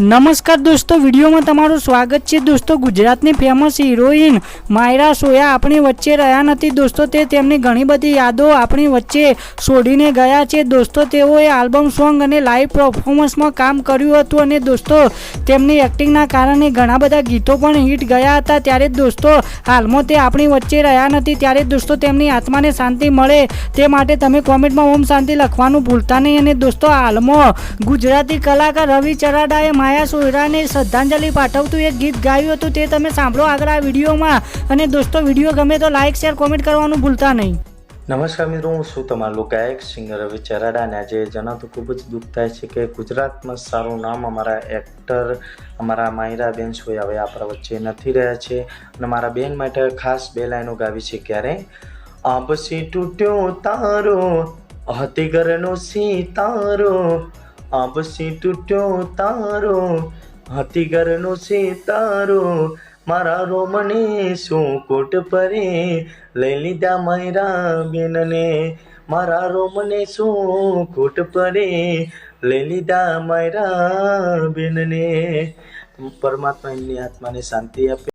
નમસ્કાર દોસ્તો, વિડીયોમાં તમારું સ્વાગત છે। દોસ્તો, ગુજરાતની ફેમસ હિરોઈન માયરા સોયા આપણી વચ્ચે રહ્યા નથી દોસ્તો। તે તેમની ઘણી બધી યાદો આપણી વચ્ચે છોડીને ગયા છે દોસ્તો। તેઓએ આલ્બમ સોંગ અને લાઈવ પરફોર્મન્સમાં કામ કર્યું હતું અને દોસ્તો તેમની એક્ટિંગના કારણે ઘણા બધા ગીતો પણ હિટ ગયા હતા। ત્યારે દોસ્તો હાલમાં તે આપણી વચ્ચે રહ્યા નથી, ત્યારે દોસ્તો તેમની આત્માને શાંતિ મળે તે માટે તમે કોમેન્ટમાં ઓમ શાંતિ લખવાનું ભૂલતા નહીં। અને દોસ્તો હાલમાં ગુજરાતી કલાકાર રવિ ચરાડાએ માયા સોયરાને શ્રદ્ધાંજલિ પાઠવતું એક ગીત ગાયું હતું, તે તમે સાંભળો આગળ આ વિડીયોમાં। અને દોસ્તો વિડીયો ગમે તો લાઇક શેર કોમેન્ટ કરવાનું ભૂલતા નહીં। નમસ્કાર મિત્રો, હું છું તમારો ગાયક સિંગર રવિ ચરાડા અને આજે જણાવતું ખૂબ જ દુઃખ થાય છે કે ગુજરાતમાં સારું નામ અમારા એક્ટર અમારા માયરા બેન સોયા હવે આપણા વચ્ચે નથી રહ્યા છે। અને મારા બેન માટે ખાસ બે લાઈનો ગાવી છે। ક્યારે આપસી તૂટ્યો તારો હતી ઘરનો સિતારો, આપસી તૂટ્યો તારો હતી ઘરનો સિતારો, મારા રોમને શું કોટ પરે લઈ લીધા માયરા બેનને, મારા રોમને શું કોટ પરે લઈ લીધા માયરા બેનને। પરમાત્મા એમની આત્માને શાંતિ આપે।